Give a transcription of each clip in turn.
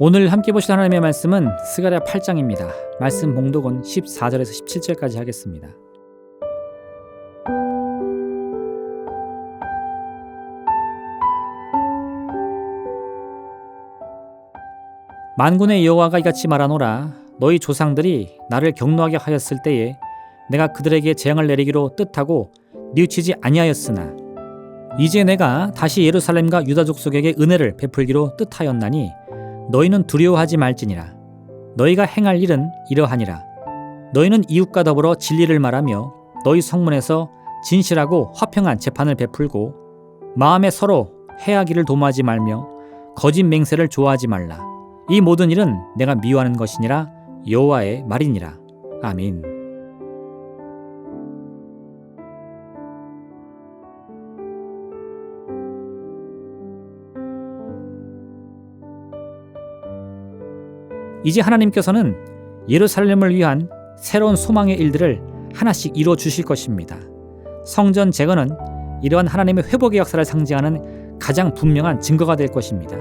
오늘 함께 보실 하나님의 말씀은 스가랴 8장입니다. 말씀 봉독은 14절에서 17절까지 하겠습니다. 만군의 여호와가 이같이 말하노라. 너희 조상들이 나를 경노하게 하였을 때에 내가 그들에게 재앙을 내리기로 뜻하고 뉘우치지 아니하였으나 이제 내가 다시 예루살렘과 유다 족속에게 은혜를 베풀기로 뜻하였나니 너희는 두려워하지 말지니라. 너희가 행할 일은 이러하니라. 너희는 이웃과 더불어 진리를 말하며 너희 성문에서 진실하고 화평한 재판을 베풀고 마음에 서로 해하기를 도모하지 말며 거짓 맹세를 좋아하지 말라. 이 모든 일은 내가 미워하는 것이니라. 여호와의 말이니라. 아멘. 이제 하나님께서는 예루살렘을 위한 새로운 소망의 일들을 하나씩 이루어 주실 것입니다. 성전 재건은 이러한 하나님의 회복의 역사를 상징하는 가장 분명한 증거가 될 것입니다.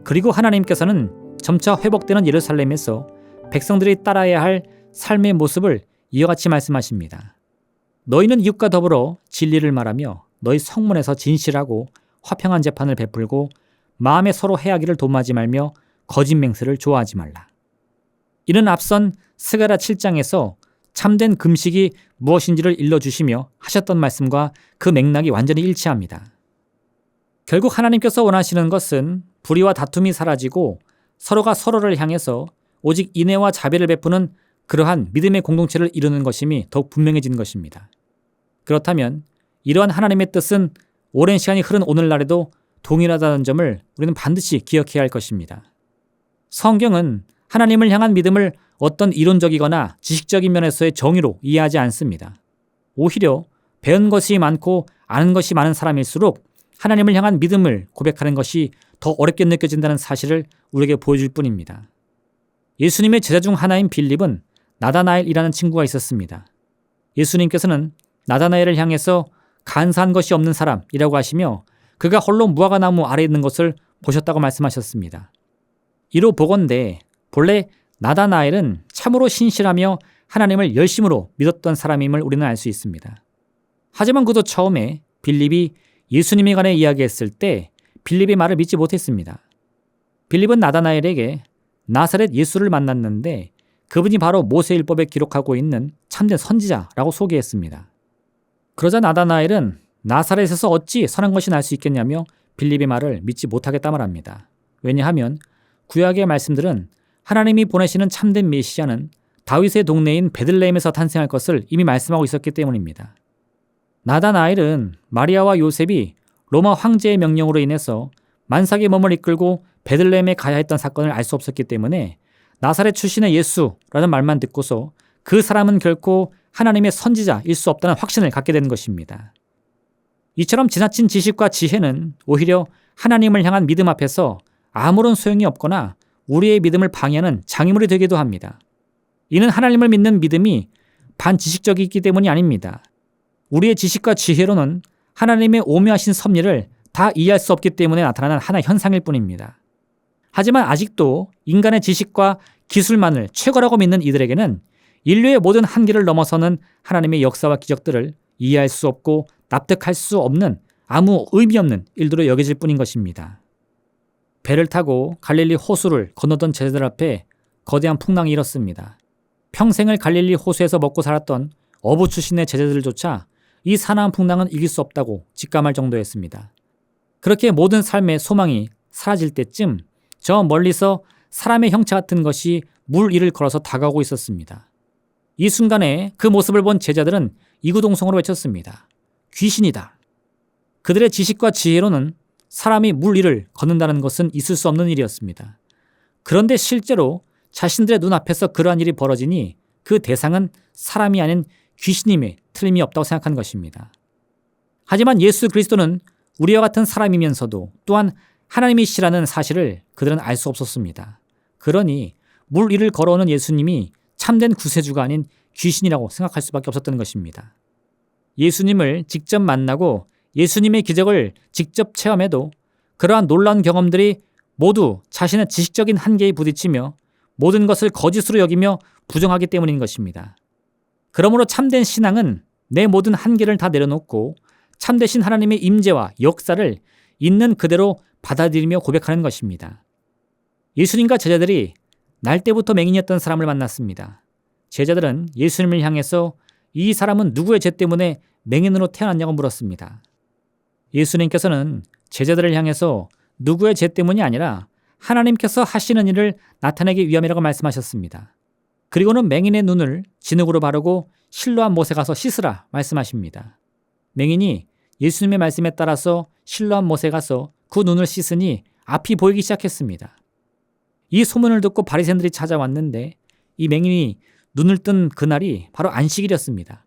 그리고 하나님께서는 점차 회복되는 예루살렘에서 백성들이 따라야 할 삶의 모습을 이와 같이 말씀하십니다. 너희는 이웃과 더불어 진리를 말하며 너희 성문에서 진실하고 화평한 재판을 베풀고 마음에 서로 해하기를 도모하지 말며 거짓 맹세를 좋아하지 말라. 이는 앞선 스가랴 7장에서 참된 금식이 무엇인지를 일러주시며 하셨던 말씀과 그 맥락이 완전히 일치합니다. 결국 하나님께서 원하시는 것은 불의와 다툼이 사라지고 서로가 서로를 향해서 오직 인애와 자비를 베푸는 그러한 믿음의 공동체를 이루는 것임이 더욱 분명해진 것입니다. 그렇다면 이러한 하나님의 뜻은 오랜 시간이 흐른 오늘날에도 동일하다는 점을 우리는 반드시 기억해야 할 것입니다. 성경은 하나님을 향한 믿음을 어떤 이론적이거나 지식적인 면에서의 정의로 이해하지 않습니다. 오히려 배운 것이 많고 아는 것이 많은 사람일수록 하나님을 향한 믿음을 고백하는 것이 더 어렵게 느껴진다는 사실을 우리에게 보여줄 뿐입니다. 예수님의 제자 중 하나인 빌립은 나다나엘이라는 친구가 있었습니다. 예수님께서는 나다나엘을 향해서 간사한 것이 없는 사람이라고 하시며 그가 홀로 무화과나무 아래에 있는 것을 보셨다고 말씀하셨습니다. 이로 보건대 본래 나다나엘은 참으로 신실하며 하나님을 열심으로 믿었던 사람임을 우리는 알 수 있습니다. 하지만 그도 처음에 빌립이 예수님에 관해 이야기했을 때 빌립의 말을 믿지 못했습니다. 빌립은 나다나엘에게 나사렛 예수를 만났는데 그분이 바로 모세율법에 기록하고 있는 참된 선지자라고 소개했습니다. 그러자 나다나엘은 나사렛에서 어찌 선한 것이 날 수 있겠냐며 빌립의 말을 믿지 못하겠다 말합니다. 왜냐하면 구약의 말씀들은 하나님이 보내시는 참된 메시아는 다윗의 동네인 베들레헴에서 탄생할 것을 이미 말씀하고 있었기 때문입니다. 나다나엘은 마리아와 요셉이 로마 황제의 명령으로 인해서 만삭의 몸을 이끌고 베들레헴에 가야 했던 사건을 알 수 없었기 때문에 나사렛 출신의 예수라는 말만 듣고서 그 사람은 결코 하나님의 선지자일 수 없다는 확신을 갖게 된 것입니다. 이처럼 지나친 지식과 지혜는 오히려 하나님을 향한 믿음 앞에서 아무런 소용이 없거나 우리의 믿음을 방해하는 장애물이 되기도 합니다. 이는 하나님을 믿는 믿음이 반지식적이기 때문이 아닙니다. 우리의 지식과 지혜로는 하나님의 오묘하신 섭리를 다 이해할 수 없기 때문에 나타나는 하나의 현상일 뿐입니다. 하지만 아직도 인간의 지식과 기술만을 최고라고 믿는 이들에게는 인류의 모든 한계를 넘어서는 하나님의 역사와 기적들을 이해할 수 없고 납득할 수 없는 아무 의미 없는 일들로 여겨질 뿐인 것입니다. 배를 타고 갈릴리 호수를 건너던 제자들 앞에 거대한 풍랑이 일었습니다. 평생을 갈릴리 호수에서 먹고 살았던 어부 출신의 제자들조차 이 사나운 풍랑은 이길 수 없다고 직감할 정도였습니다. 그렇게 모든 삶의 소망이 사라질 때쯤 저 멀리서 사람의 형체 같은 것이 물 위를 걸어서 다가오고 있었습니다. 이 순간에 그 모습을 본 제자들은 이구동성으로 외쳤습니다. 귀신이다. 그들의 지식과 지혜로는 사람이 물 위를 걷는다는 것은 있을 수 없는 일이었습니다. 그런데 실제로 자신들의 눈앞에서 그러한 일이 벌어지니 그 대상은 사람이 아닌 귀신임에 틀림이 없다고 생각한 것입니다. 하지만 예수 그리스도는 우리와 같은 사람이면서도 또한 하나님이시라는 사실을 그들은 알 수 없었습니다. 그러니 물 위를 걸어오는 예수님이 참된 구세주가 아닌 귀신이라고 생각할 수밖에 없었던 것입니다. 예수님을 직접 만나고 예수님의 기적을 직접 체험해도 그러한 놀라운 경험들이 모두 자신의 지식적인 한계에 부딪히며 모든 것을 거짓으로 여기며 부정하기 때문인 것입니다. 그러므로 참된 신앙은 내 모든 한계를 다 내려놓고 참되신 하나님의 임재와 역사를 있는 그대로 받아들이며 고백하는 것입니다. 예수님과 제자들이 날 때부터 맹인이었던 사람을 만났습니다. 제자들은 예수님을 향해서 이 사람은 누구의 죄 때문에 맹인으로 태어났냐고 물었습니다. 예수님께서는 제자들을 향해서 누구의 죄 때문이 아니라 하나님께서 하시는 일을 나타내기 위함이라고 말씀하셨습니다. 그리고는 맹인의 눈을 진흙으로 바르고 실로암 못에 가서 씻으라 말씀하십니다. 맹인이 예수님의 말씀에 따라서 실로암 못에 가서 그 눈을 씻으니 앞이 보이기 시작했습니다. 이 소문을 듣고 바리새인들이 찾아왔는데 이 맹인이 눈을 뜬 그날이 바로 안식일이었습니다.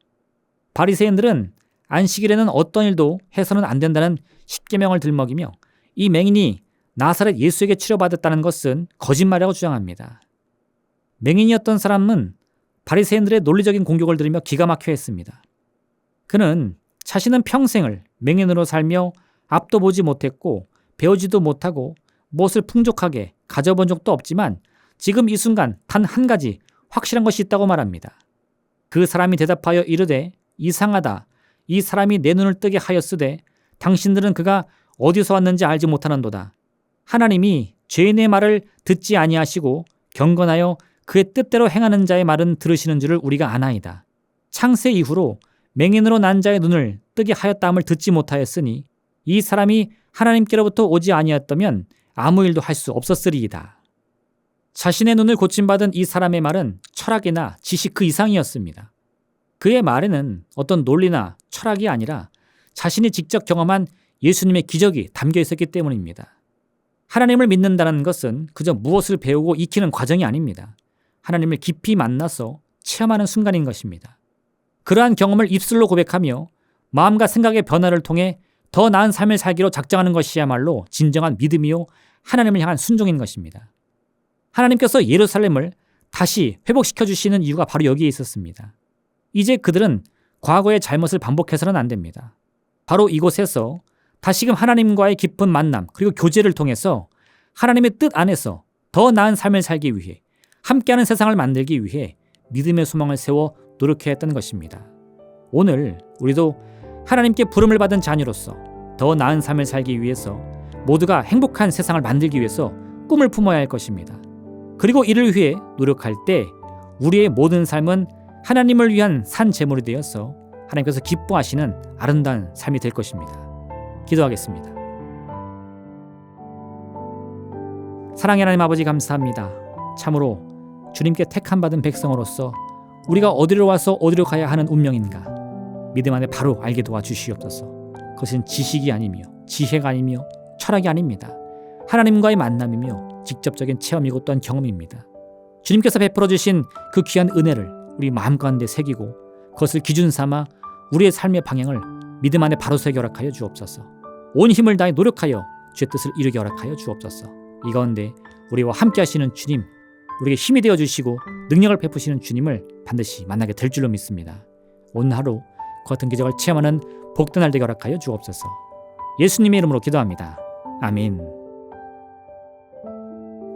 바리새인들은 안식일에는 어떤 일도 해서는 안 된다는 십계명을 들먹이며 이 맹인이 나사렛 예수에게 치료받았다는 것은 거짓말이라고 주장합니다. 맹인이었던 사람은 바리새인들의 논리적인 공격을 들으며 기가 막혀 했습니다. 그는 자신은 평생을 맹인으로 살며 앞도 보지 못했고 배우지도 못하고 무엇을 풍족하게 가져본 적도 없지만 지금 이 순간 단 한 가지 확실한 것이 있다고 말합니다. 그 사람이 대답하여 이르되 이상하다. 이 사람이 내 눈을 뜨게 하였으되 당신들은 그가 어디서 왔는지 알지 못하는도다. 하나님이 죄인의 말을 듣지 아니하시고 경건하여 그의 뜻대로 행하는 자의 말은 들으시는 줄을 우리가 아나이다. 창세 이후로 맹인으로 난 자의 눈을 뜨게 하였다함을 듣지 못하였으니 이 사람이 하나님께로부터 오지 아니었다면 아무 일도 할 수 없었으리이다. 자신의 눈을 고침받은 이 사람의 말은 철학이나 지식 그 이상이었습니다. 그의 말에는 어떤 논리나 철학이 아니라 자신이 직접 경험한 예수님의 기적이 담겨 있었기 때문입니다. 하나님을 믿는다는 것은 그저 무엇을 배우고 익히는 과정이 아닙니다. 하나님을 깊이 만나서 체험하는 순간인 것입니다. 그러한 경험을 입술로 고백하며 마음과 생각의 변화를 통해 더 나은 삶을 살기로 작정하는 것이야말로 진정한 믿음이요 하나님을 향한 순종인 것입니다. 하나님께서 예루살렘을 다시 회복시켜 주시는 이유가 바로 여기에 있었습니다. 이제 그들은 과거의 잘못을 반복해서는 안 됩니다. 바로 이곳에서 다시금 하나님과의 깊은 만남 그리고 교제를 통해서 하나님의 뜻 안에서 더 나은 삶을 살기 위해 함께하는 세상을 만들기 위해 믿음의 소망을 세워 노력해야 했던 것입니다. 오늘 우리도 하나님께 부름을 받은 자녀로서 더 나은 삶을 살기 위해서 모두가 행복한 세상을 만들기 위해서 꿈을 품어야 할 것입니다. 그리고 이를 위해 노력할 때 우리의 모든 삶은 하나님을 위한 산 제물이 되어서 하나님께서 기뻐하시는 아름다운 삶이 될 것입니다. 기도하겠습니다. 사랑의 하나님 아버지 감사합니다. 참으로 주님께 택함받은 백성으로서 우리가 어디로 와서 어디로 가야 하는 운명인가 믿음 안에 바로 알게 도와주시옵소서. 그것은 지식이 아니며 지혜가 아니며 철학이 아닙니다. 하나님과의 만남이며 직접적인 체험이고 또한 경험입니다. 주님께서 베풀어 주신 그 귀한 은혜를 우리 마음 가운데 새기고 그것을 기준 삼아 우리의 삶의 방향을 믿음 안에 바로 세게 허락하여 주옵소서. 온 힘을 다해 노력하여 주의 뜻을 이루게 허락하여 주옵소서. 이 가운데 우리와 함께 하시는 주님, 우리에게 힘이 되어 주시고 능력을 베푸시는 주님을 반드시 만나게 될 줄로 믿습니다. 오늘 하루 그 같은 기적을 체험하는 복된 날 되게 허락하여 주옵소서. 예수님의 이름으로 기도합니다. 아멘.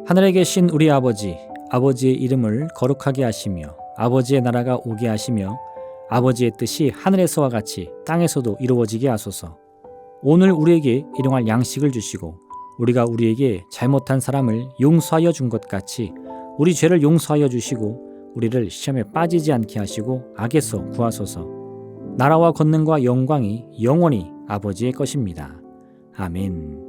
하늘에 계신 우리 아버지, 아버지의 이름을 거룩하게 하시며 아버지의 나라가 오게 하시며 아버지의 뜻이 하늘에서와 같이 땅에서도 이루어지게 하소서. 오늘 우리에게 일용할 양식을 주시고 우리가 우리에게 잘못한 사람을 용서하여 준 것 같이 우리 죄를 용서하여 주시고 우리를 시험에 빠지지 않게 하시고 악에서 구하소서. 나라와 권능과 영광이 영원히 아버지의 것입니다. 아멘.